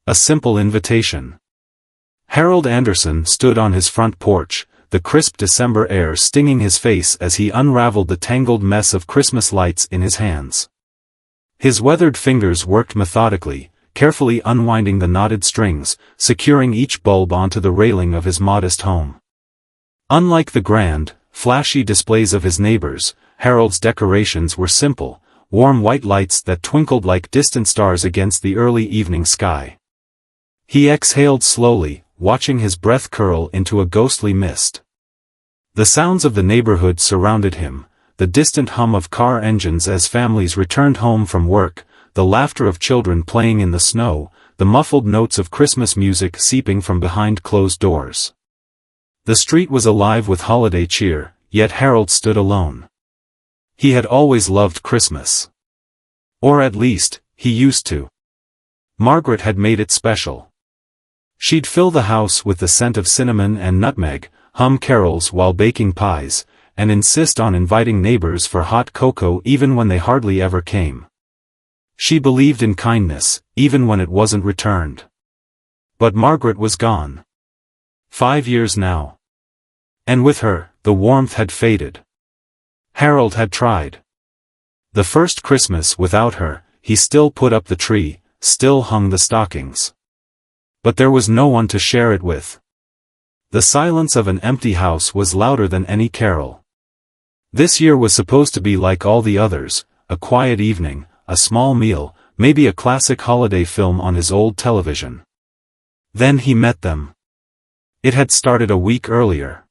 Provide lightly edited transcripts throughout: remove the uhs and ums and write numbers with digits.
A simple invitation. Harold Anderson stood on his front porch, the crisp December air stinging his face as he unraveled the tangled mess of Christmas lights in his hands. His weathered fingers worked methodically, carefully unwinding the knotted strings, securing each bulb onto the railing of his modest home. Unlike the grand, flashy displays of his neighbors, Harold's decorations were simple, warm white lights that twinkled like distant stars against the early evening sky. He exhaled slowly, watching his breath curl into a ghostly mist. The sounds of the neighborhood surrounded him, the distant hum of car engines as families returned home from work, the laughter of children playing in the snow, the muffled notes of Christmas music seeping from behind closed doors. The street was alive with holiday cheer, yet Harold stood alone. He had always loved Christmas. Or at least, he used to. Margaret had made it special. She'd fill the house with the scent of cinnamon and nutmeg, hum carols while baking pies, and insist on inviting neighbors for hot cocoa even when they hardly ever came. She believed in kindness, even when it wasn't returned. But Margaret was gone. 5 years now. And with her, the warmth had faded. Harold had tried. The first Christmas without her, he still put up the tree, still hung the stockings. But there was no one to share it with. The silence of an empty house was louder than any carol. This year was supposed to be like all the others, a quiet evening, a small meal, maybe a classic holiday film on his old television. Then he met them. It had started a week earlier.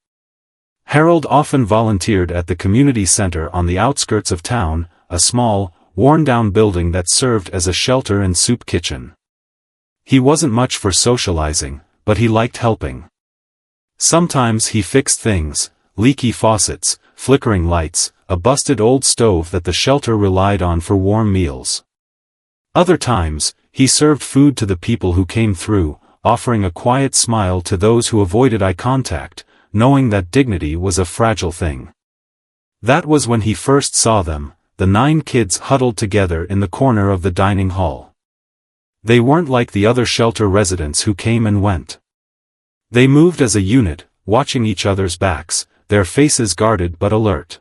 Harold often volunteered at the community center on the outskirts of town, a small, worn-down building that served as a shelter and soup kitchen. He wasn't much for socializing, but he liked helping. Sometimes he fixed things, leaky faucets, flickering lights, a busted old stove that the shelter relied on for warm meals. Other times, he served food to the people who came through, offering a quiet smile to those who avoided eye contact, knowing that dignity was a fragile thing. That was when he first saw them, the 9 kids huddled together in the corner of the dining hall. They weren't like the other shelter residents who came and went. They moved as a unit, watching each other's backs, their faces guarded but alert.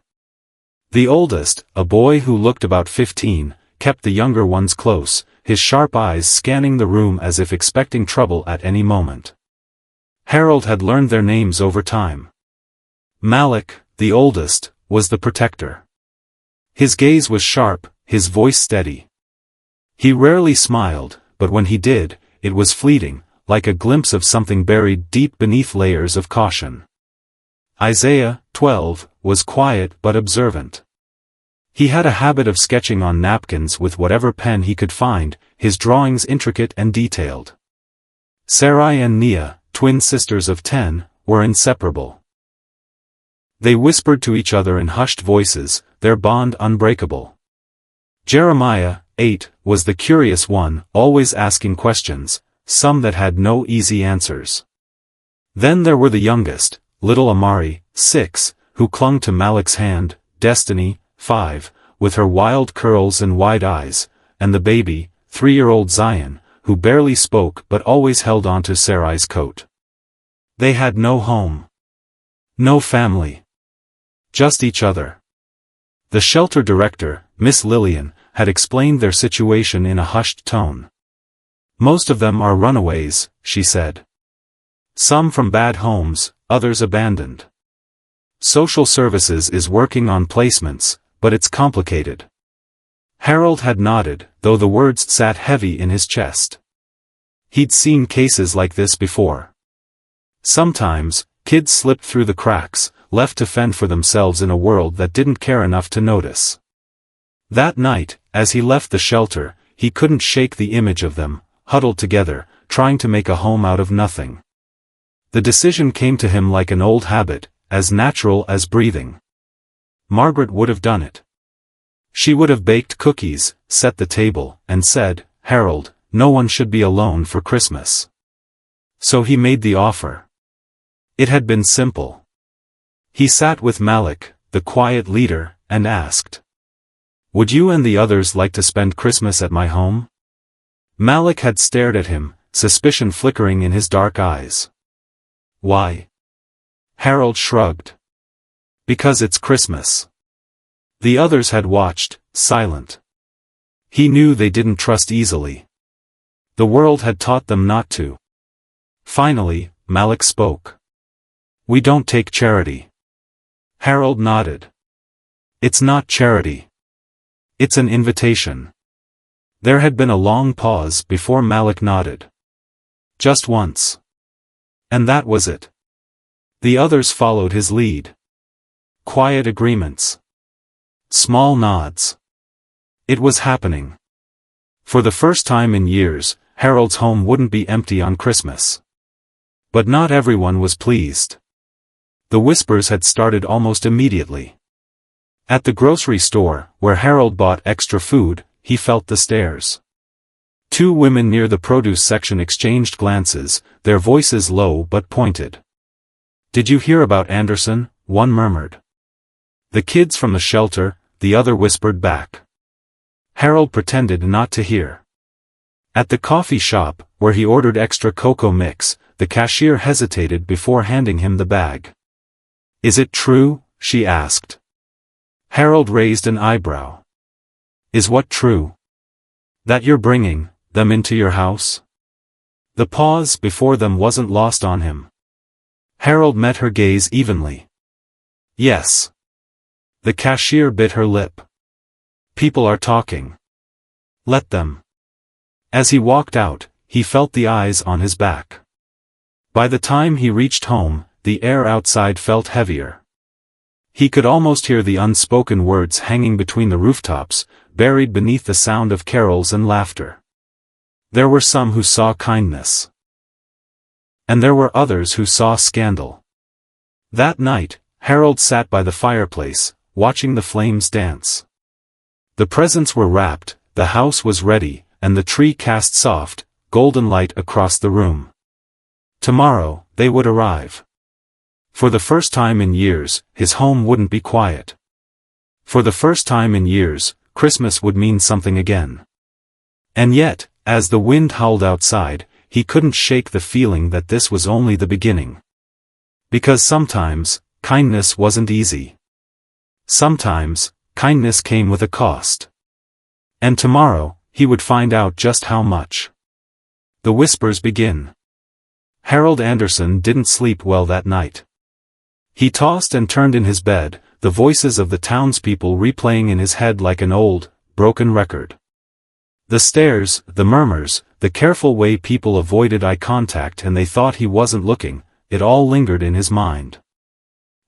The oldest, a boy who looked about 15, kept the younger ones close, his sharp eyes scanning the room as if expecting trouble at any moment. Harold had learned their names over time. Malik, the oldest, was the protector. His gaze was sharp, his voice steady. He rarely smiled, but when he did, it was fleeting, like a glimpse of something buried deep beneath layers of caution. Isaiah, 12, was quiet but observant. He had a habit of sketching on napkins with whatever pen he could find, his drawings intricate and detailed. Sarai and Nia, twin sisters of 10, were inseparable. They whispered to each other in hushed voices, their bond unbreakable. Jeremiah, 8, was the curious one, always asking questions, some that had no easy answers. Then there were the youngest, little Amari, 6, who clung to Malik's hand, Destiny, 5, with her wild curls and wide eyes, and the baby, 3-year-old Zion, who barely spoke but always held onto Sarai's coat. They had no home. No family. Just each other. The shelter director, Miss Lillian, had explained their situation in a hushed tone. Most of them are runaways, she said. Some from bad homes, others abandoned. Social services is working on placements, but it's complicated. Harold had nodded, though the words sat heavy in his chest. He'd seen cases like this before. Sometimes, kids slipped through the cracks, left to fend for themselves in a world that didn't care enough to notice. That night, as he left the shelter, he couldn't shake the image of them, huddled together, trying to make a home out of nothing. The decision came to him like an old habit, as natural as breathing. Margaret would have done it. She would have baked cookies, set the table, and said, "Harold, no one should be alone for Christmas." So he made the offer. It had been simple. He sat with Malik, the quiet leader, and asked, "Would you and the others like to spend Christmas at my home?" Malik had stared at him, suspicion flickering in his dark eyes. Why? Harold shrugged. Because it's Christmas. The others had watched, silent. He knew they didn't trust easily. The world had taught them not to. Finally, Malik spoke. We don't take charity. Harold nodded. It's not charity. It's an invitation. There had been a long pause before Malik nodded. Just once. And that was it. The others followed his lead. Quiet agreements. Small nods. It was happening. For the first time in years, Harold's home wouldn't be empty on Christmas. But not everyone was pleased. The whispers had started almost immediately. At the grocery store, where Harold bought extra food, he felt the stares. Two women near the produce section exchanged glances, their voices low but pointed. Did you hear about Anderson? One murmured. The kids from the shelter, the other whispered back. Harold pretended not to hear. At the coffee shop, where he ordered extra cocoa mix, the cashier hesitated before handing him the bag. Is it true? She asked. Harold raised an eyebrow. Is what true? That you're bringing them into your house? The pause before them wasn't lost on him. Harold met her gaze evenly. Yes. The cashier bit her lip. People are talking. Let them. As he walked out, he felt the eyes on his back. By the time he reached home, the air outside felt heavier. He could almost hear the unspoken words hanging between the rooftops, buried beneath the sound of carols and laughter. There were some who saw kindness. And there were others who saw scandal. That night, Harold sat by the fireplace, watching the flames dance. The presents were wrapped, the house was ready, and the tree cast soft, golden light across the room. Tomorrow, they would arrive. For the first time in years, his home wouldn't be quiet. For the first time in years, Christmas would mean something again. And yet, as the wind howled outside, he couldn't shake the feeling that this was only the beginning. Because sometimes, kindness wasn't easy. Sometimes, kindness came with a cost. And tomorrow, he would find out just how much. The whispers begin. Harold Anderson didn't sleep well that night. He tossed and turned in his bed, the voices of the townspeople replaying in his head like an old, broken record. The stares, the murmurs, the careful way people avoided eye contact and they thought he wasn't looking, it all lingered in his mind.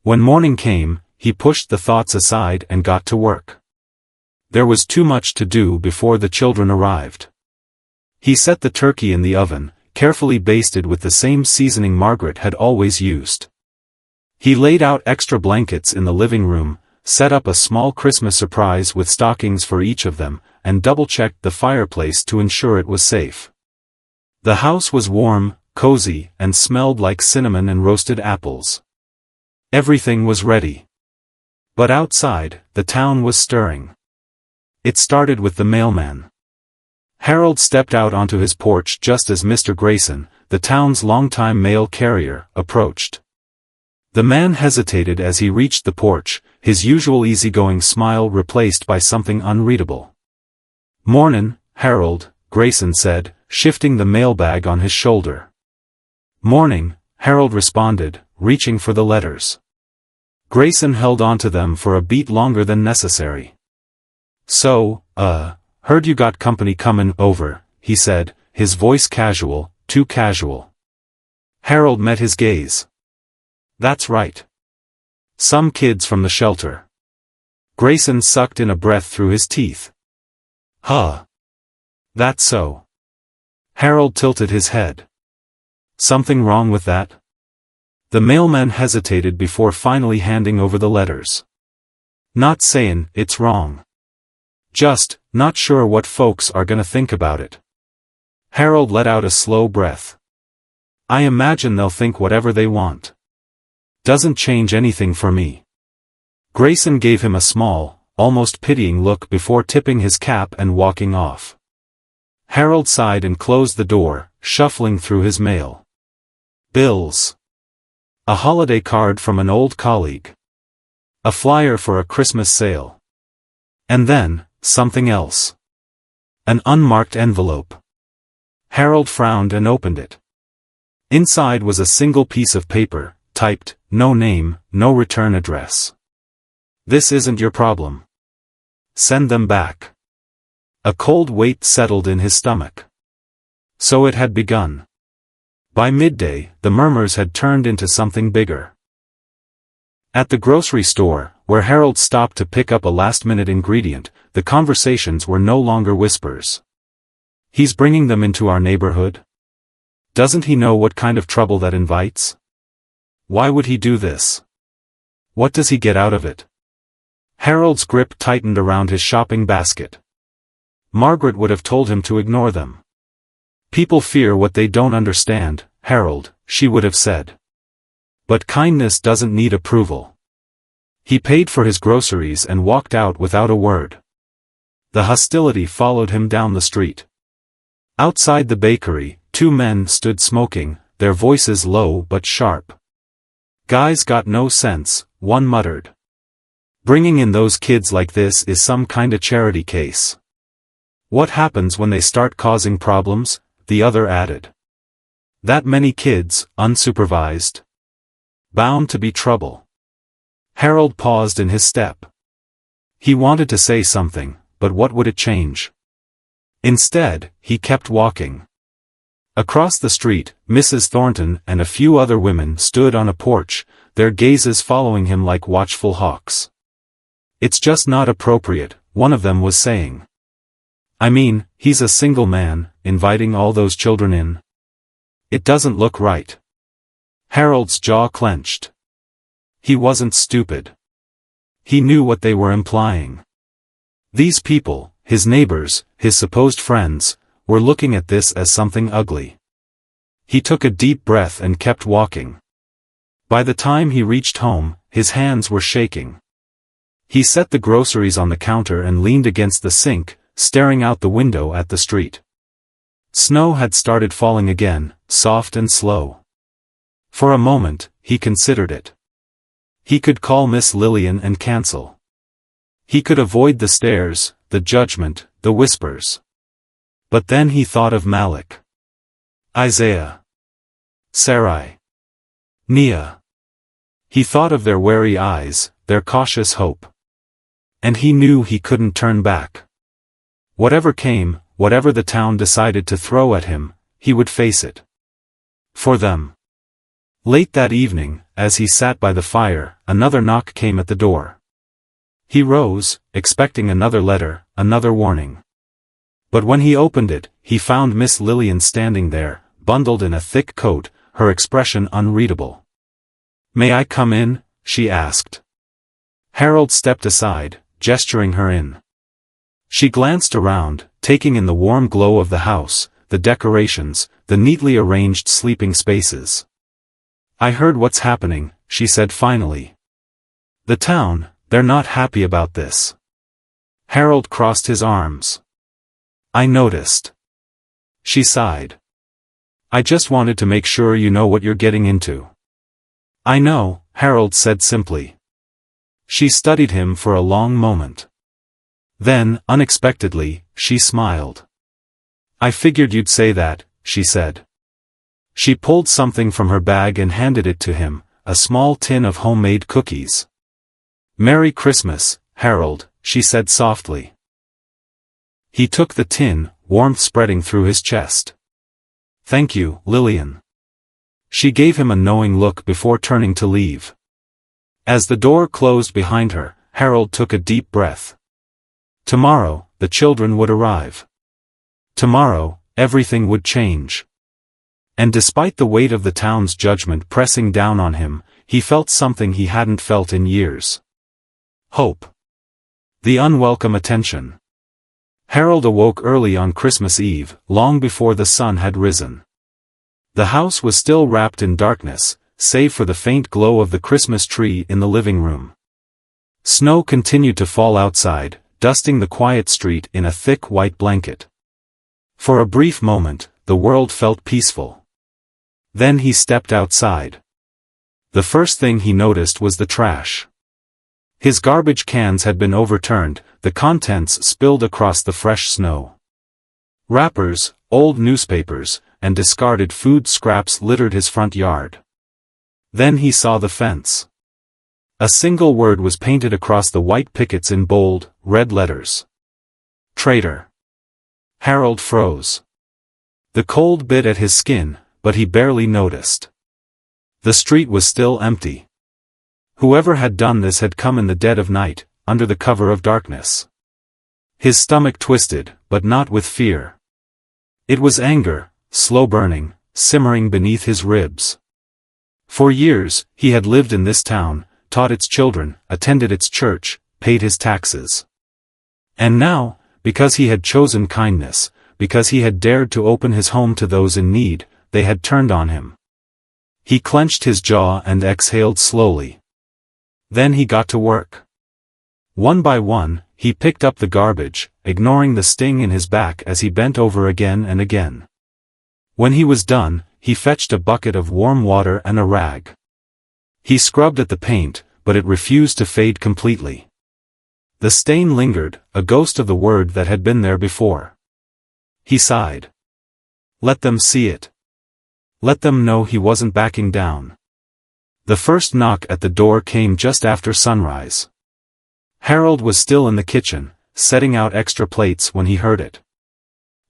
When morning came, he pushed the thoughts aside and got to work. There was too much to do before the children arrived. He set the turkey in the oven, carefully basted with the same seasoning Margaret had always used. He laid out extra blankets in the living room, set up a small Christmas surprise with stockings for each of them, and double-checked the fireplace to ensure it was safe. The house was warm, cozy, and smelled like cinnamon and roasted apples. Everything was ready. But outside, the town was stirring. It started with the mailman. Harold stepped out onto his porch just as Mr. Grayson, the town's longtime mail carrier, approached. The man hesitated as he reached the porch, his usual easygoing smile replaced by something unreadable. "Mornin', Harold," Grayson said, shifting the mailbag on his shoulder. "Morning," Harold responded, reaching for the letters. Grayson held onto them for a beat longer than necessary. "So, heard you got company comin' over," he said, his voice casual, too casual. Harold met his gaze. "That's right. Some kids from the shelter." Grayson sucked in a breath through his teeth. "Huh. That's so." Harold tilted his head. "Something wrong with that?" The mailman hesitated before finally handing over the letters. "Not sayin' it's wrong. Just, not sure what folks are gonna think about it." Harold let out a slow breath. "I imagine they'll think whatever they want. Doesn't change anything for me." Grayson gave him a small, almost pitying look before tipping his cap and walking off. Harold sighed and closed the door, shuffling through his mail. Bills. A holiday card from an old colleague. A flyer for a Christmas sale. And then, something else. An unmarked envelope. Harold frowned and opened it. Inside was a single piece of paper, typed, no name, no return address. This isn't your problem. Send them back. A cold weight settled in his stomach. So it had begun. By midday, the murmurs had turned into something bigger. At the grocery store, where Harold stopped to pick up a last-minute ingredient, the conversations were no longer whispers. He's bringing them into our neighborhood? Doesn't he know what kind of trouble that invites? Why would he do this? What does he get out of it? Harold's grip tightened around his shopping basket. Margaret would have told him to ignore them. People fear what they don't understand, Harold, she would have said. But kindness doesn't need approval. He paid for his groceries and walked out without a word. The hostility followed him down the street. Outside the bakery, two men stood smoking, their voices low but sharp. Guys got no sense, one muttered. Bringing in those kids like this is some kinda charity case. What happens when they start causing problems? The other added. That many kids, unsupervised. Bound to be trouble. Harold paused in his step. He wanted to say something, but what would it change? Instead, he kept walking. Across the street, Mrs. Thornton and a few other women stood on a porch, their gazes following him like watchful hawks. It's just not appropriate, one of them was saying. I mean, he's a single man, inviting all those children in. It doesn't look right. Harold's jaw clenched. He wasn't stupid. He knew what they were implying. These people, his neighbors, his supposed friends, were looking at this as something ugly. He took a deep breath and kept walking. By the time he reached home, his hands were shaking. He set the groceries on the counter and leaned against the sink, staring out the window at the street. Snow had started falling again, soft and slow. For a moment, he considered it. He could call Miss Lillian and cancel. He could avoid the stares, the judgment, the whispers. But then he thought of Malik. Isaiah. Sarai. Nia. He thought of their wary eyes, their cautious hope. And he knew he couldn't turn back. Whatever came, whatever the town decided to throw at him, he would face it. For them. Late that evening, as he sat by the fire, another knock came at the door. He rose, expecting another letter, another warning. But when he opened it, he found Miss Lillian standing there, bundled in a thick coat, her expression unreadable. "May I come in?" she asked. Harold stepped aside, gesturing her in. She glanced around, taking in the warm glow of the house, the decorations, the neatly arranged sleeping spaces. "I heard what's happening," she said finally. "The town, they're not happy about this." Harold crossed his arms. "I noticed." She sighed. "I just wanted to make sure you know what you're getting into." "I know," Harold said simply. She studied him for a long moment. Then, unexpectedly, she smiled. "I figured you'd say that," she said. She pulled something from her bag and handed it to him, a small tin of homemade cookies. "Merry Christmas, Harold," she said softly. He took the tin, warmth spreading through his chest. "Thank you, Lillian." She gave him a knowing look before turning to leave. As the door closed behind her, Harold took a deep breath. Tomorrow, the children would arrive. Tomorrow, everything would change. And despite the weight of the town's judgment pressing down on him, he felt something he hadn't felt in years. Hope. The unwelcome attention. Harold awoke early on Christmas Eve, long before the sun had risen. The house was still wrapped in darkness, save for the faint glow of the Christmas tree in the living room. Snow continued to fall outside, dusting the quiet street in a thick white blanket. For a brief moment, the world felt peaceful. Then he stepped outside. The first thing he noticed was the trash. His garbage cans had been overturned, the contents spilled across the fresh snow. Wrappers, old newspapers, and discarded food scraps littered his front yard. Then he saw the fence. A single word was painted across the white pickets in bold, red letters. Traitor. Harold froze. The cold bit at his skin, but he barely noticed. The street was still empty. Whoever had done this had come in the dead of night, under the cover of darkness. His stomach twisted, but not with fear. It was anger, slow-burning, simmering beneath his ribs. For years, he had lived in this town, taught its children, attended its church, paid his taxes. And now, because he had chosen kindness, because he had dared to open his home to those in need, they had turned on him. He clenched his jaw and exhaled slowly. Then he got to work. One by one, he picked up the garbage, ignoring the sting in his back as he bent over again and again. When he was done, he fetched a bucket of warm water and a rag. He scrubbed at the paint, but it refused to fade completely. The stain lingered, a ghost of the word that had been there before. He sighed. Let them see it. Let them know he wasn't backing down. The first knock at the door came just after sunrise. Harold was still in the kitchen, setting out extra plates when he heard it.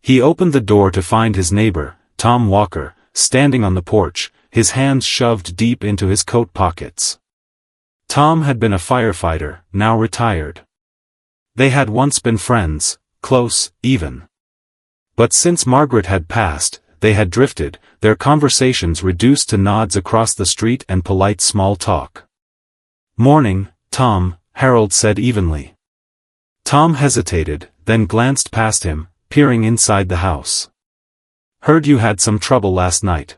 He opened the door to find his neighbor, Tom Walker, standing on the porch, his hands shoved deep into his coat pockets. Tom had been a firefighter, now retired. They had once been friends, close, even. But since Margaret had passed, they had drifted, their conversations reduced to nods across the street and polite small talk. "Morning, Tom," Harold said evenly. Tom hesitated, then glanced past him, peering inside the house. "Heard you had some trouble last night."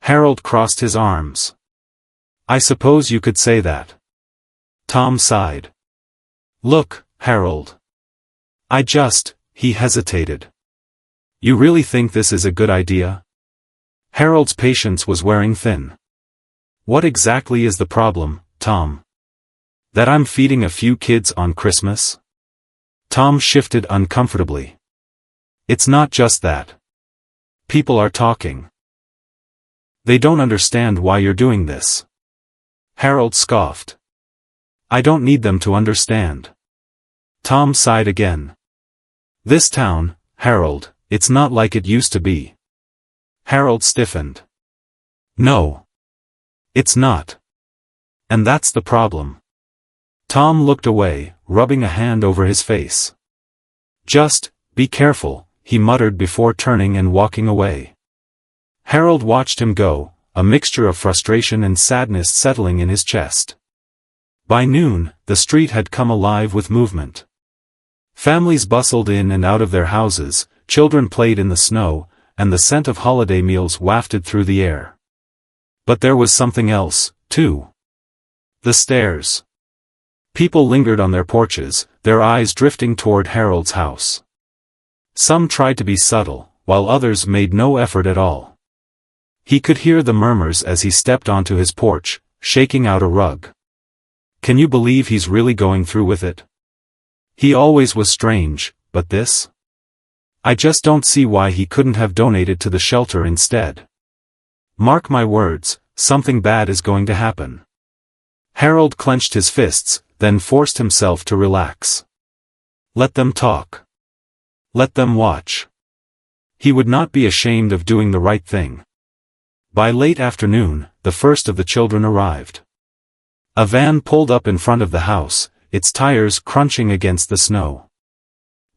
Harold crossed his arms. "I suppose you could say that." Tom sighed. "Look, Harold. He hesitated. "You really think this is a good idea?" Harold's patience was wearing thin. "What exactly is the problem, Tom?" "That I'm feeding a few kids on Christmas?" Tom shifted uncomfortably. "It's not just that. People are talking. They don't understand why you're doing this." Harold scoffed. "I don't need them to understand." Tom sighed again. "This town, Harold, it's not like it used to be." Harold stiffened. "No. It's not. And that's the problem." Tom looked away, rubbing a hand over his face. "Just, be careful," he muttered before turning and walking away. Harold watched him go, a mixture of frustration and sadness settling in his chest. By noon, the street had come alive with movement. Families bustled in and out of their houses, children played in the snow, and the scent of holiday meals wafted through the air. But there was something else, too. The stairs. People lingered on their porches, their eyes drifting toward Harold's house. Some tried to be subtle, while others made no effort at all. He could hear the murmurs as he stepped onto his porch, shaking out a rug. "Can you believe he's really going through with it? He always was strange, but this? I just don't see why he couldn't have donated to the shelter instead. Mark my words, something bad is going to happen." Harold clenched his fists, then forced himself to relax. Let them talk. Let them watch. He would not be ashamed of doing the right thing. By late afternoon, the first of the children arrived. A van pulled up in front of the house, its tires crunching against the snow.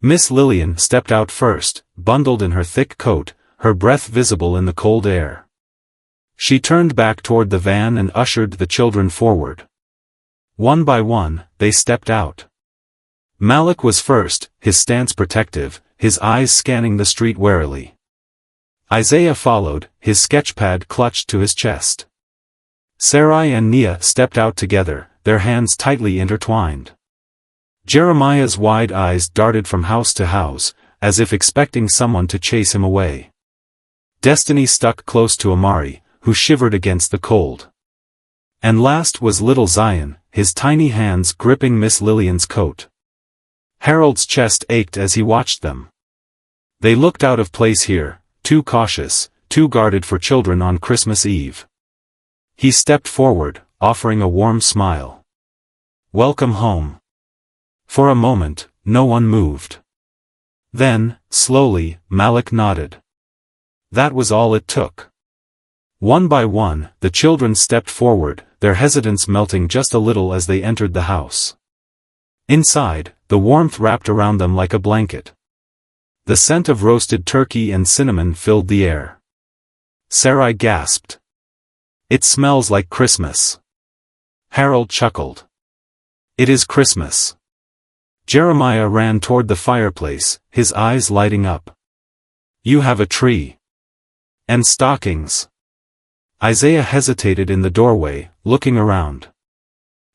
Miss Lillian stepped out first, bundled in her thick coat, her breath visible in the cold air. She turned back toward the van and ushered the children forward. One by one, they stepped out. Malik was first, his stance protective, his eyes scanning the street warily. Isaiah followed, his sketchpad clutched to his chest. Sarai and Nia stepped out together, their hands tightly intertwined. Jeremiah's wide eyes darted from house to house, as if expecting someone to chase him away. Destiny stuck close to Amari, who shivered against the cold. And last was little Zion, his tiny hands gripping Miss Lillian's coat. Harold's chest ached as he watched them. They looked out of place here, too cautious, too guarded for children on Christmas Eve. He stepped forward, offering a warm smile. "Welcome home." For a moment, no one moved. Then, slowly, Malik nodded. That was all it took. One by one, the children stepped forward, their hesitance melting just a little as they entered the house. Inside, the warmth wrapped around them like a blanket. The scent of roasted turkey and cinnamon filled the air. Sarai gasped. "It smells like Christmas." Harold chuckled. "It is Christmas." Jeremiah ran toward the fireplace, his eyes lighting up. "You have a tree. And stockings." Isaiah hesitated in the doorway, looking around.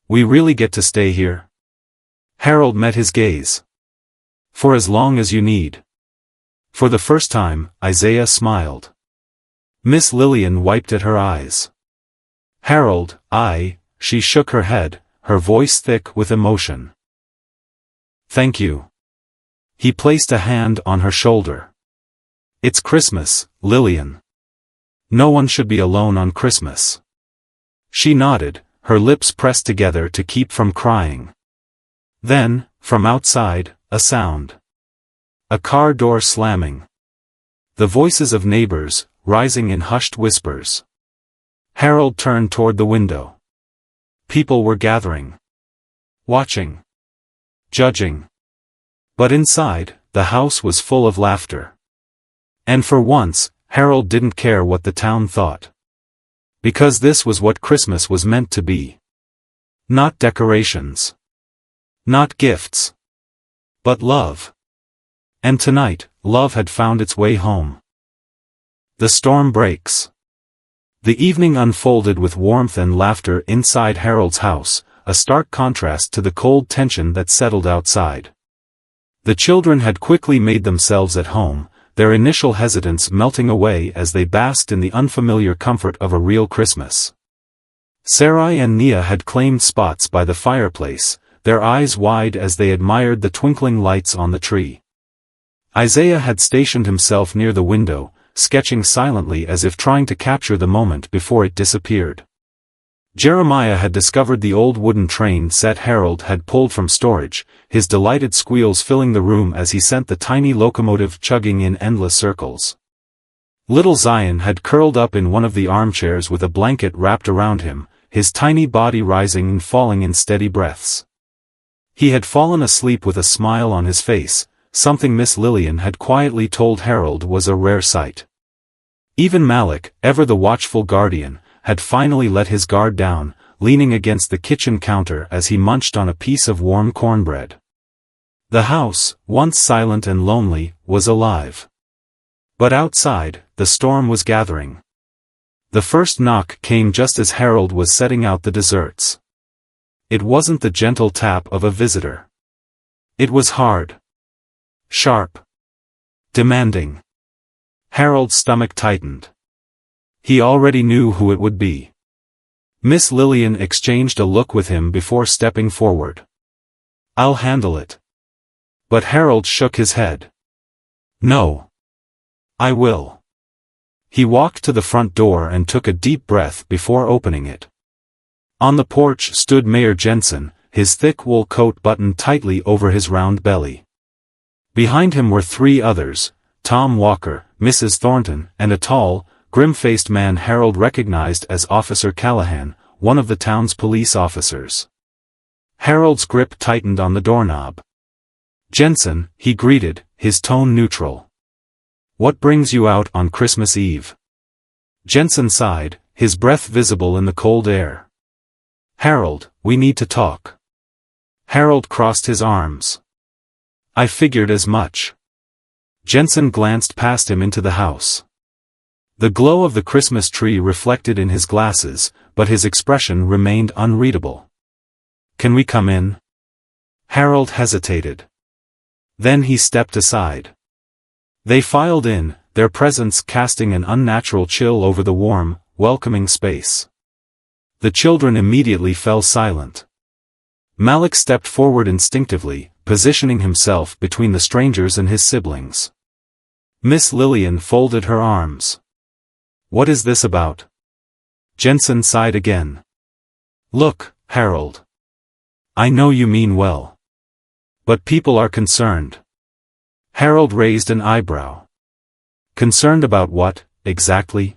"We really get to stay here?" Harold met his gaze. "For as long as you need." For the first time, Isaiah smiled. Miss Lillian wiped at her eyes. "Harold, she shook her head, her voice thick with emotion. "Thank you." He placed a hand on her shoulder. "It's Christmas, Lillian. No one should be alone on Christmas." She nodded, her lips pressed together to keep from crying. Then, from outside, a sound. A car door slamming. The voices of neighbors, rising in hushed whispers. Harold turned toward the window. People were gathering. Watching. Judging. But inside, the house was full of laughter. And for once, Harold didn't care what the town thought. Because this was what Christmas was meant to be. Not decorations. Not gifts. But love. And tonight, love had found its way home. The storm breaks. The evening unfolded with warmth and laughter inside Harold's house, a stark contrast to the cold tension that settled outside. The children had quickly made themselves at home, their initial hesitance melting away as they basked in the unfamiliar comfort of a real Christmas. Sarai and Nia had claimed spots by the fireplace, their eyes wide as they admired the twinkling lights on the tree. Isaiah had stationed himself near the window, sketching silently as if trying to capture the moment before it disappeared. Jeremiah had discovered the old wooden train set Harold had pulled from storage, his delighted squeals filling the room as he sent the tiny locomotive chugging in endless circles. Little Zion had curled up in one of the armchairs with a blanket wrapped around him, his tiny body rising and falling in steady breaths. He had fallen asleep with a smile on his face, something Miss Lillian had quietly told Harold was a rare sight. Even Malik, ever the watchful guardian, had finally let his guard down, leaning against the kitchen counter as he munched on a piece of warm cornbread. The house, once silent and lonely, was alive. But outside, the storm was gathering. The first knock came just as Harold was setting out the desserts. It wasn't the gentle tap of a visitor. It was hard. Sharp. Demanding. Harold's stomach tightened. He already knew who it would be. Miss Lillian exchanged a look with him before stepping forward. "I'll handle it." But Harold shook his head. "No. I will." He walked to the front door and took a deep breath before opening it. On the porch stood Mayor Jensen, his thick wool coat buttoned tightly over his round belly. Behind him were three others, Tom Walker, Mrs. Thornton, and a tall, grim-faced man Harold recognized as Officer Callahan, one of the town's police officers. Harold's grip tightened on the doorknob. "Jensen," he greeted, his tone neutral. "What brings you out on Christmas Eve?" Jensen sighed, his breath visible in the cold air. "Harold, we need to talk." Harold crossed his arms. "I figured as much." Jensen glanced past him into the house. The glow of the Christmas tree reflected in his glasses, but his expression remained unreadable. "Can we come in?" Harold hesitated. Then he stepped aside. They filed in, their presence casting an unnatural chill over the warm, welcoming space. The children immediately fell silent. Malik stepped forward instinctively, positioning himself between the strangers and his siblings. Miss Lillian folded her arms. "What is this about?" Jensen sighed again. "Look, Harold. I know you mean well. But people are concerned." Harold raised an eyebrow. "Concerned about what, exactly?"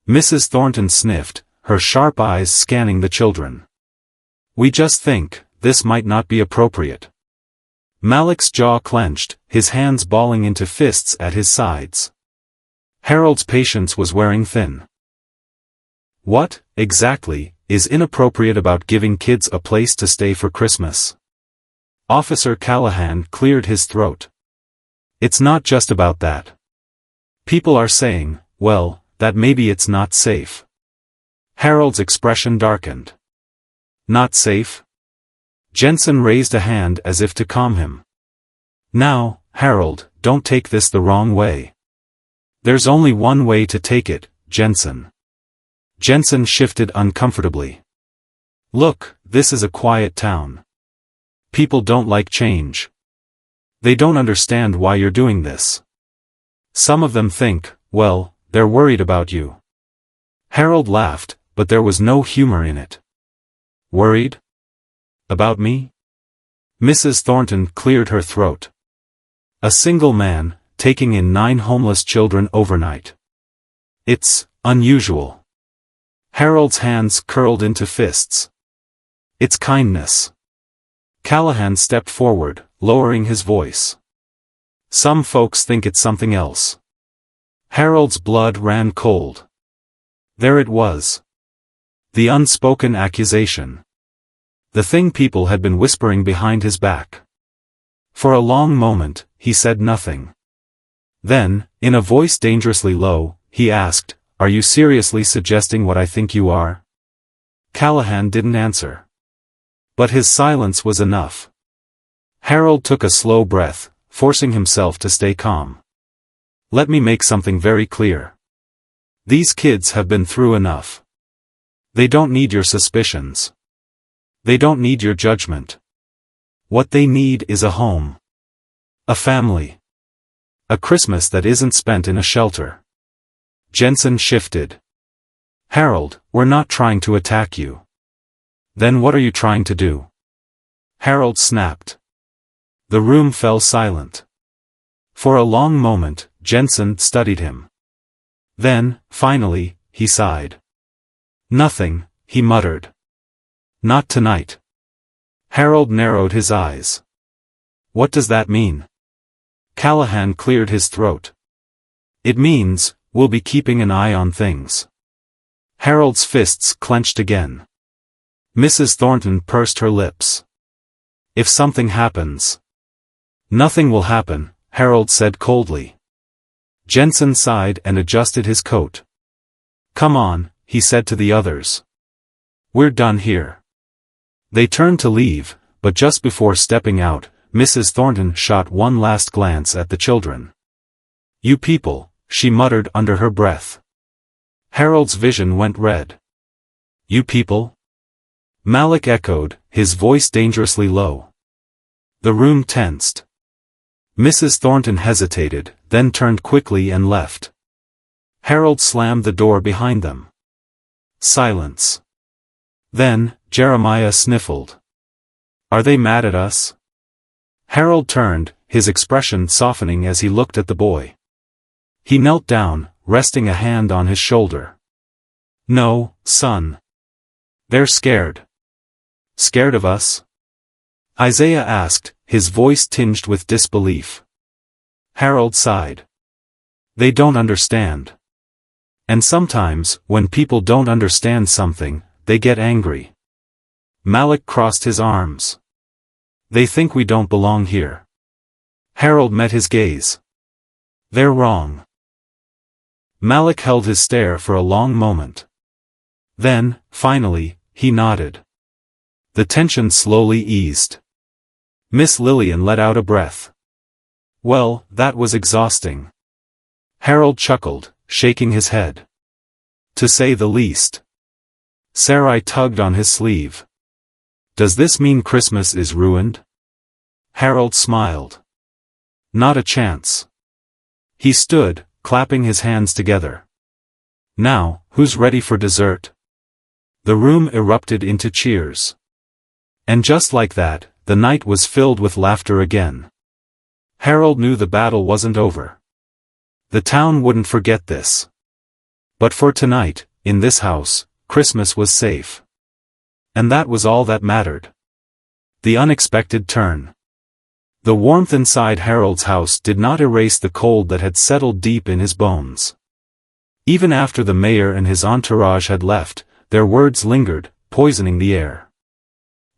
Mrs. Thornton sniffed, her sharp eyes scanning the children. "We just think, this might not be appropriate." Malik's jaw clenched, his hands balling into fists at his sides. Harold's patience was wearing thin. "What, exactly, is inappropriate about giving kids a place to stay for Christmas?" Officer Callahan cleared his throat. "It's not just about that. People are saying, well, that maybe it's not safe." Harold's expression darkened. "Not safe?" Jensen raised a hand as if to calm him. "Now, Harold, don't take this the wrong way. There's only one way to take it, Jensen." Jensen shifted uncomfortably. "Look, this is a quiet town. People don't like change. They don't understand why you're doing this. Some of them think, well, they're worried about you." Harold laughed, but there was no humor in it. "Worried? About me?" Mrs. Thornton cleared her throat. "A single man, taking in 9 homeless children overnight. It's unusual." Harold's hands curled into fists. "It's kindness." Callahan stepped forward, lowering his voice. "Some folks think it's something else." Harold's blood ran cold. There it was. The unspoken accusation. The thing people had been whispering behind his back. For a long moment, he said nothing. Then, in a voice dangerously low, he asked, "Are you seriously suggesting what I think you are?" Callahan didn't answer. But his silence was enough. Harold took a slow breath, forcing himself to stay calm. "Let me make something very clear. These kids have been through enough. They don't need your suspicions. They don't need your judgment. What they need is a home. A family. A Christmas that isn't spent in a shelter." Jensen shifted. "Harold, we're not trying to attack you." "Then what are you trying to do?" Harold snapped. The room fell silent. For a long moment, Jensen studied him. Then, finally, he sighed. "Nothing," he muttered. "Not tonight." Harold narrowed his eyes. "What does that mean?" Callahan cleared his throat. "It means, we'll be keeping an eye on things." Harold's fists clenched again. Mrs. Thornton pursed her lips. "If something happens." "Nothing will happen," Harold said coldly. Jensen sighed and adjusted his coat. "Come on," he said to the others. "We're done here." They turned to leave, but just before stepping out, Mrs. Thornton shot one last glance at the children. "You people," she muttered under her breath. Harold's vision went red. "You people?" Malik echoed, his voice dangerously low. The room tensed. Mrs. Thornton hesitated, then turned quickly and left. Harold slammed the door behind them. Silence. Then, Jeremiah sniffled. "Are they mad at us?" Harold turned, his expression softening as he looked at the boy. He knelt down, resting a hand on his shoulder. "No, son. They're scared." "Scared of us?" Isaiah asked, his voice tinged with disbelief. Harold sighed. "They don't understand. And sometimes, when people don't understand something, they get angry." Malik crossed his arms. "They think we don't belong here." Harold met his gaze. "They're wrong." Malik held his stare for a long moment. Then, finally, he nodded. The tension slowly eased. Miss Lillian let out a breath. Well, that was exhausting. Harold chuckled, shaking his head. To say the least. Sarai tugged on his sleeve. Does this mean Christmas is ruined? Harold smiled. Not a chance. He stood, clapping his hands together. Now, who's ready for dessert? The room erupted into cheers. And just like that, the night was filled with laughter again. Harold knew the battle wasn't over. The town wouldn't forget this. But for tonight, in this house, Christmas was safe. And that was all that mattered. The unexpected turn. The warmth inside Harold's house did not erase the cold that had settled deep in his bones. Even after the mayor and his entourage had left, their words lingered, poisoning the air.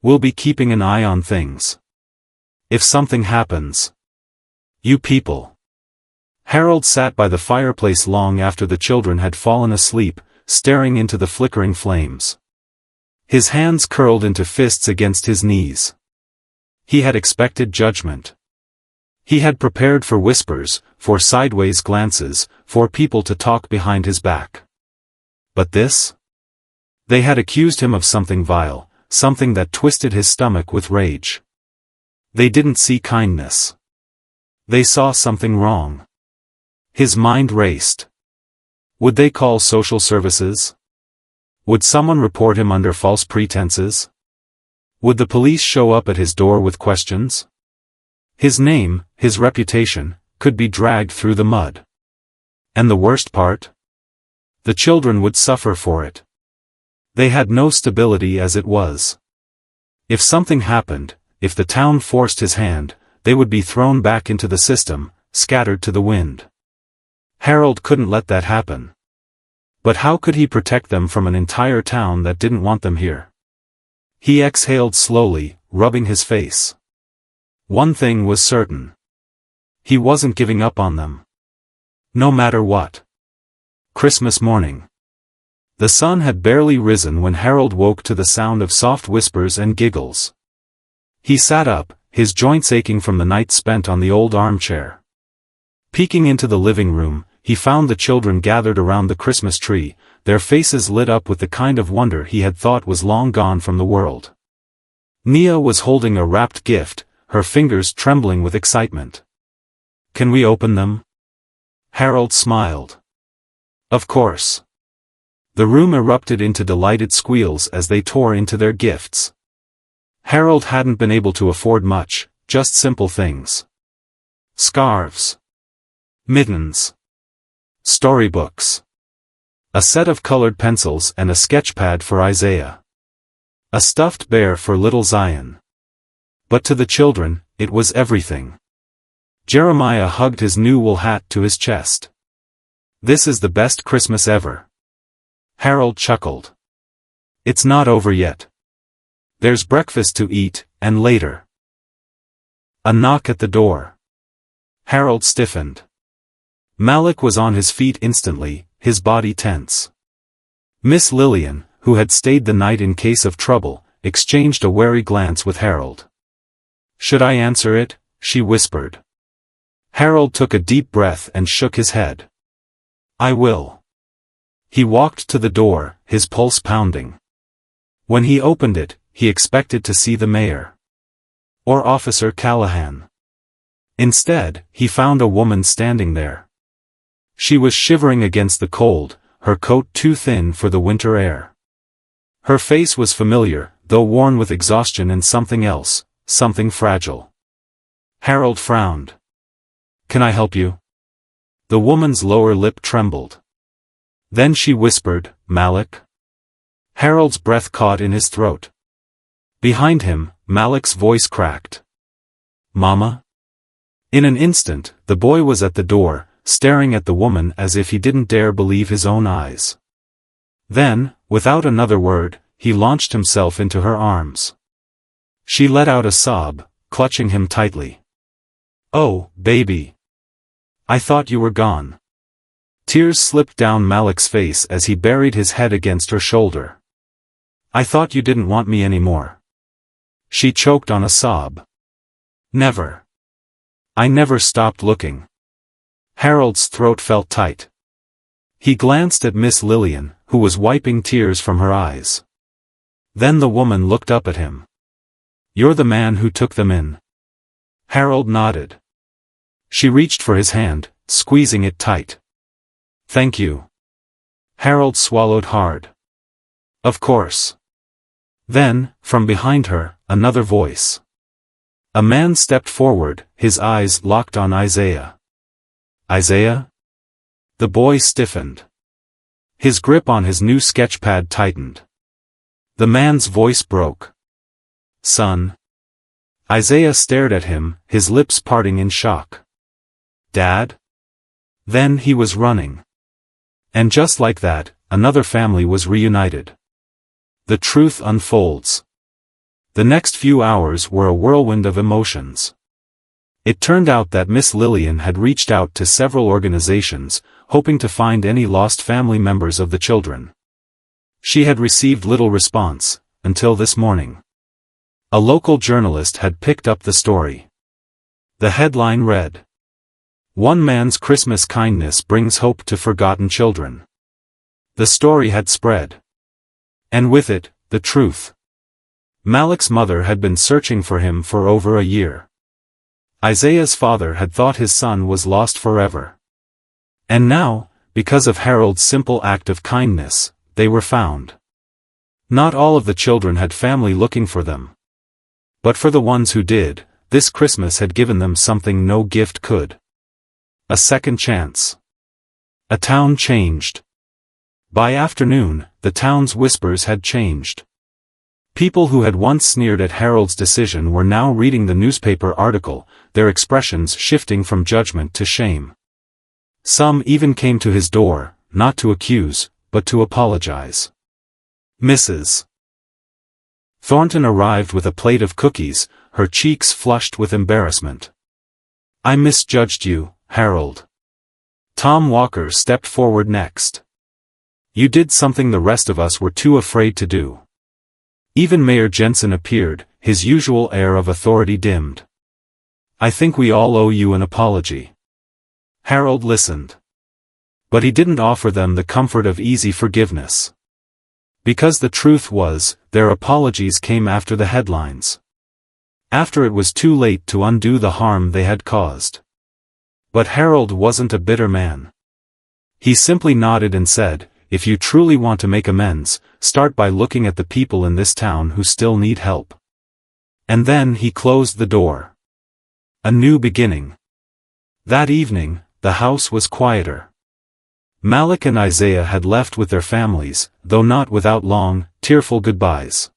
We'll be keeping an eye on things. If something happens. You people. Harold sat by the fireplace long after the children had fallen asleep, staring into the flickering flames. His hands curled into fists against his knees. He had expected judgment. He had prepared for whispers, for sideways glances, for people to talk behind his back. But this? They had accused him of something vile, something that twisted his stomach with rage. They didn't see kindness. They saw something wrong. His mind raced. Would they call social services? Would someone report him under false pretenses? Would the police show up at his door with questions? His name, his reputation, could be dragged through the mud. And the worst part? The children would suffer for it. They had no stability as it was. If something happened, if the town forced his hand, they would be thrown back into the system, scattered to the wind. Harold couldn't let that happen. But how could he protect them from an entire town that didn't want them here? He exhaled slowly, rubbing his face. One thing was certain. He wasn't giving up on them. No matter what. Christmas morning. The sun had barely risen when Harold woke to the sound of soft whispers and giggles. He sat up, his joints aching from the night spent on the old armchair. Peeking into the living room, he found the children gathered around the Christmas tree, their faces lit up with the kind of wonder he had thought was long gone from the world. Nia was holding a wrapped gift, her fingers trembling with excitement. Can we open them? Harold smiled. Of course. The room erupted into delighted squeals as they tore into their gifts. Harold hadn't been able to afford much, just simple things. Scarves. Mittens. Storybooks. A set of colored pencils and a sketchpad for Isaiah. A stuffed bear for little Zion. But to the children, it was everything. Jeremiah hugged his new wool hat to his chest. This is the best Christmas ever. Harold chuckled. It's not over yet. There's breakfast to eat, and later. A knock at the door. Harold stiffened. Malik was on his feet instantly, his body tense. Miss Lillian, who had stayed the night in case of trouble, exchanged a wary glance with Harold. Should I answer it? She whispered. Harold took a deep breath and shook his head. I will. He walked to the door, his pulse pounding. When he opened it, he expected to see the mayor. Or Officer Callahan. Instead, he found a woman standing there. She was shivering against the cold, her coat too thin for the winter air. Her face was familiar, though worn with exhaustion and something else, something fragile. Harold frowned. Can I help you? The woman's lower lip trembled. Then she whispered, Malik? Harold's breath caught in his throat. Behind him, Malik's voice cracked. Mama? In an instant, the boy was at the door, staring at the woman as if he didn't dare believe his own eyes. Then, without another word, he launched himself into her arms. She let out a sob, clutching him tightly. Oh, baby. I thought you were gone. Tears slipped down Malik's face as he buried his head against her shoulder. I thought you didn't want me anymore. She choked on a sob. Never. I never stopped looking. Harold's throat felt tight. He glanced at Miss Lillian, who was wiping tears from her eyes. Then the woman looked up at him. You're the man who took them in. Harold nodded. She reached for his hand, squeezing it tight. Thank you. Harold swallowed hard. Of course. Then, from behind her, another voice. A man stepped forward, his eyes locked on Isaiah. Isaiah? The boy stiffened. His grip on his new sketchpad tightened. The man's voice broke. Son. Isaiah stared at him, his lips parting in shock. Dad? Then he was running. And just like that, another family was reunited. The truth unfolds. The next few hours were a whirlwind of emotions. It turned out that Miss Lillian had reached out to several organizations, hoping to find any lost family members of the children. She had received little response, until this morning. A local journalist had picked up the story. The headline read, "One man's Christmas kindness brings hope to forgotten children." The story had spread. And with it, the truth. Malik's mother had been searching for him for over a year. Isaiah's father had thought his son was lost forever. And now, because of Harold's simple act of kindness, they were found. Not all of the children had family looking for them. But for the ones who did, this Christmas had given them something no gift could. A second chance. A town changed. By afternoon, the town's whispers had changed. People who had once sneered at Harold's decision were now reading the newspaper article, their expressions shifting from judgment to shame. Some even came to his door, not to accuse, but to apologize. Mrs. Thornton arrived with a plate of cookies, her cheeks flushed with embarrassment. I misjudged you, Harold. Tom Walker stepped forward next. You did something the rest of us were too afraid to do. Even Mayor Jensen appeared, his usual air of authority dimmed. I think we all owe you an apology. Harold listened. But he didn't offer them the comfort of easy forgiveness. Because the truth was, their apologies came after the headlines. After it was too late to undo the harm they had caused. But Harold wasn't a bitter man. He simply nodded and said, if you truly want to make amends, start by looking at the people in this town who still need help. And then he closed the door. A new beginning. That evening, the house was quieter. Malik and Isaiah had left with their families, though not without long, tearful goodbyes.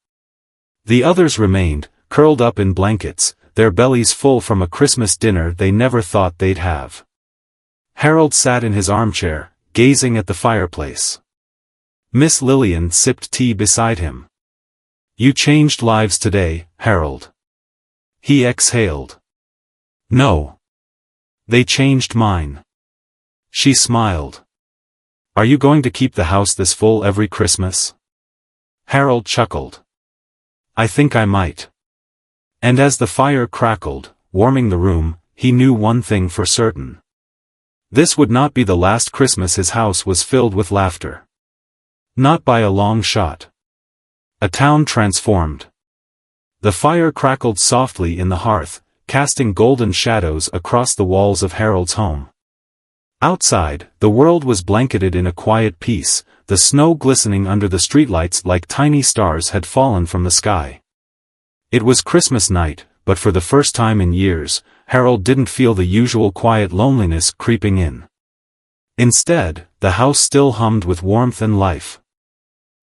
The others remained, curled up in blankets, their bellies full from a Christmas dinner they never thought they'd have. Harold sat in his armchair, gazing at the fireplace. Miss Lillian sipped tea beside him. You changed lives today, Harold. He exhaled. No. They changed mine. She smiled. Are you going to keep the house this full every Christmas? Harold chuckled. I think I might. And as the fire crackled, warming the room, he knew one thing for certain. This would not be the last Christmas his house was filled with laughter. Not by a long shot. A town transformed. The fire crackled softly in the hearth, casting golden shadows across the walls of Harold's home. Outside, the world was blanketed in a quiet peace, the snow glistening under the streetlights like tiny stars had fallen from the sky. It was Christmas night, but for the first time in years, Harold didn't feel the usual quiet loneliness creeping in. Instead, the house still hummed with warmth and life.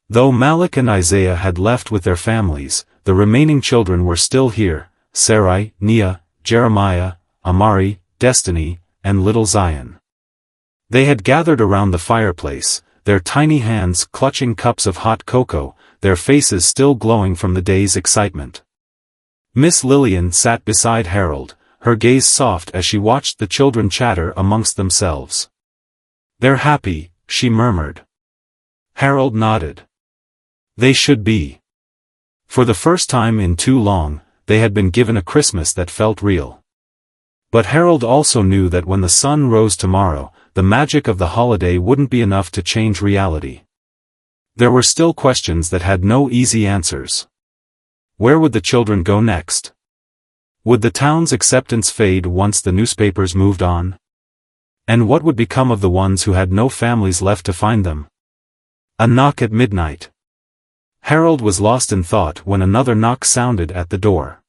Though Malik and Isaiah had left with their families, the remaining children were still here, Sarai, Nia, Jeremiah, Amari, Destiny, and little Zion. They had gathered around the fireplace, their tiny hands clutching cups of hot cocoa, their faces still glowing from the day's excitement. Miss Lillian sat beside Harold, her gaze soft as she watched the children chatter amongst themselves. They're happy, she murmured. Harold nodded. They should be. For the first time in too long, they had been given a Christmas that felt real. But Harold also knew that when the sun rose tomorrow, the magic of the holiday wouldn't be enough to change reality. There were still questions that had no easy answers. Where would the children go next? Would the town's acceptance fade once the newspapers moved on? And what would become of the ones who had no families left to find them? A knock at midnight. Harold was lost in thought when another knock sounded at the door.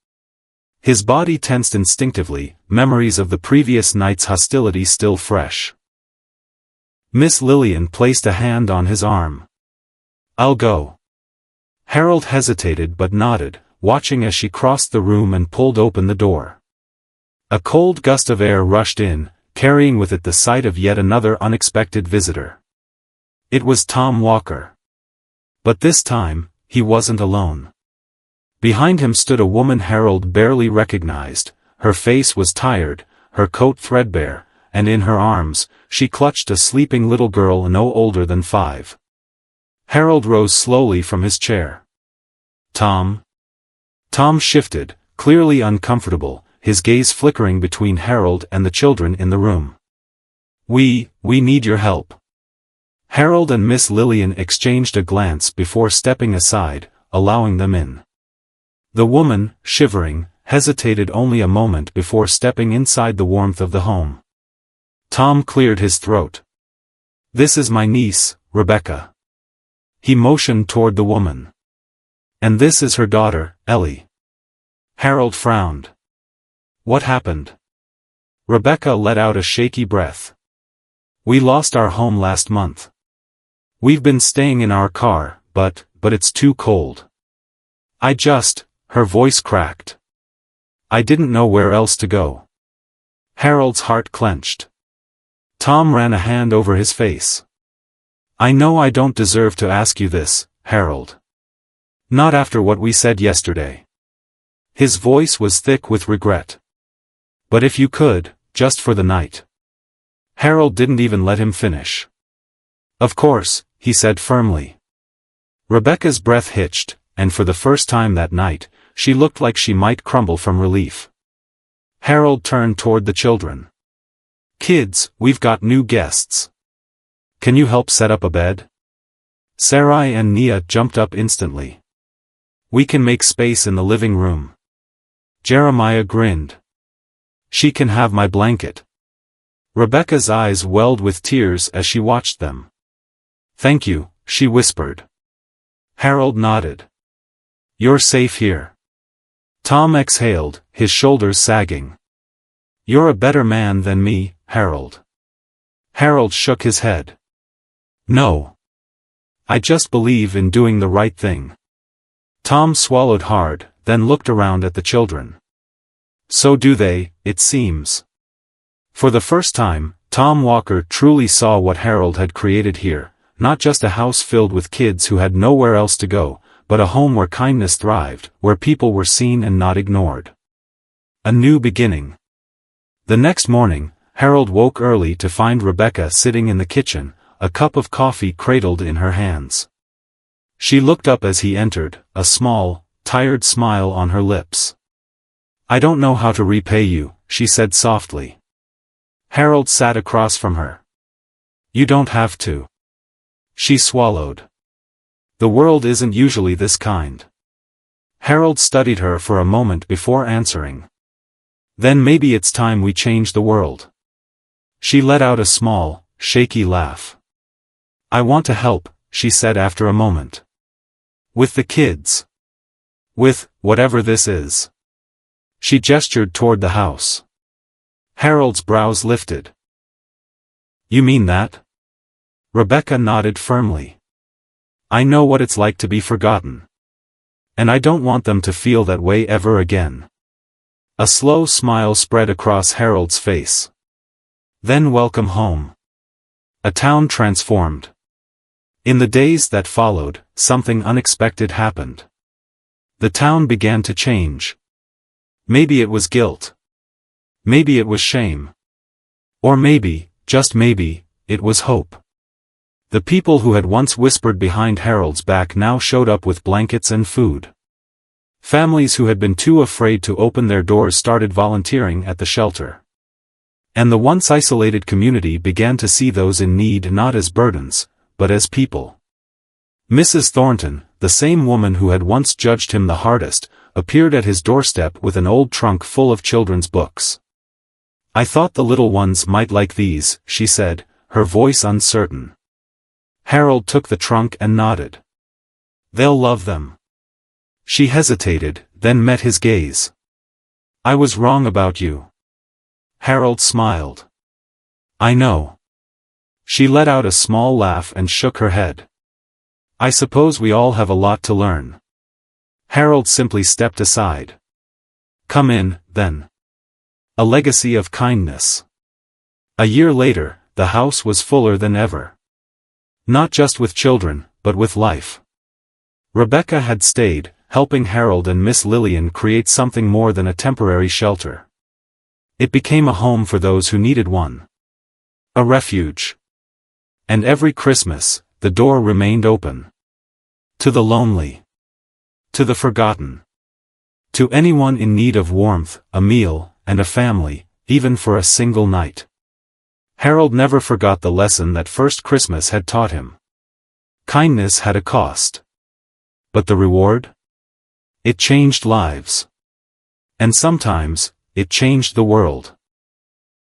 His body tensed instinctively, memories of the previous night's hostility still fresh. Miss Lillian placed a hand on his arm. "I'll go." Harold hesitated but nodded, watching as she crossed the room and pulled open the door. A cold gust of air rushed in, carrying with it the sight of yet another unexpected visitor. It was Tom Walker. But this time, he wasn't alone. Behind him stood a woman Harold barely recognized. Her face was tired, her coat threadbare, and in her arms, she clutched a sleeping little girl no older than 5. Harold rose slowly from his chair. "Tom?" Tom shifted, clearly uncomfortable, his gaze flickering between Harold and the children in the room. We need your help." Harold and Miss Lillian exchanged a glance before stepping aside, allowing them in. The woman, shivering, hesitated only a moment before stepping inside the warmth of the home. Tom cleared his throat. "This is my niece, Rebecca." He motioned toward the woman. "And this is her daughter, Ellie." Harold frowned. "What happened?" Rebecca let out a shaky breath. "We lost our home last month. We've been staying in our car, but it's too cold. Her voice cracked. "I didn't know where else to go." Harold's heart clenched. Tom ran a hand over his face. "I know I don't deserve to ask you this, Harold. Not after what we said yesterday." His voice was thick with regret. "But if you could, just for the night." Harold didn't even let him finish. "Of course," he said firmly. Rebecca's breath hitched, and for the first time that night, she looked like she might crumble from relief. Harold turned toward the children. "Kids, we've got new guests. Can you help set up a bed?" Sarai and Nia jumped up instantly. "We can make space in the living room." Jeremiah grinned. "She can have my blanket." Rebecca's eyes welled with tears as she watched them. "Thank you," she whispered. Harold nodded. "You're safe here." Tom exhaled, his shoulders sagging. "You're a better man than me, Harold." Harold shook his head. "No. I just believe in doing the right thing." Tom swallowed hard, then looked around at the children. So do they, it seems. For the first time, Tom Walker truly saw what Harold had created here, not just a house filled with kids who had nowhere else to go, but a home where kindness thrived, where people were seen and not ignored. A new beginning. The next morning, Harold woke early to find Rebecca sitting in the kitchen, a cup of coffee cradled in her hands. She looked up as he entered, a small, tired smile on her lips. "I don't know how to repay you," she said softly. Harold sat across from her. "You don't have to." She swallowed. "The world isn't usually this kind." Harold studied her for a moment before answering. "Then maybe it's time we change the world." She let out a small, shaky laugh. "I want to help," she said after a moment. "With the kids. With whatever this is." She gestured toward the house. Harold's brows lifted. "You mean that?" Rebecca nodded firmly. "I know what it's like to be forgotten. And I don't want them to feel that way ever again." A slow smile spread across Harold's face. "Then welcome home." A town transformed. In the days that followed, something unexpected happened. The town began to change. Maybe it was guilt. Maybe it was shame. Or maybe, just maybe, it was hope. The people who had once whispered behind Harold's back now showed up with blankets and food. Families who had been too afraid to open their doors started volunteering at the shelter. And the once isolated community began to see those in need not as burdens, but as people. Mrs. Thornton, the same woman who had once judged him the hardest, appeared at his doorstep with an old trunk full of children's books. "I thought the little ones might like these," she said, her voice uncertain. Harold took the trunk and nodded. "They'll love them." She hesitated, then met his gaze. "I was wrong about you." Harold smiled. "I know." She let out a small laugh and shook her head. "I suppose we all have a lot to learn." Harold simply stepped aside. "Come in, then." A legacy of kindness. A year later, the house was fuller than ever. Not just with children, but with life. Rebecca had stayed, helping Harold and Miss Lillian create something more than a temporary shelter. It became a home for those who needed one. A refuge. And every Christmas, the door remained open. To the lonely. To the forgotten. To anyone in need of warmth, a meal, and a family, even for a single night. Harold never forgot the lesson that first Christmas had taught him. Kindness had a cost. But the reward? It changed lives. And sometimes, it changed the world.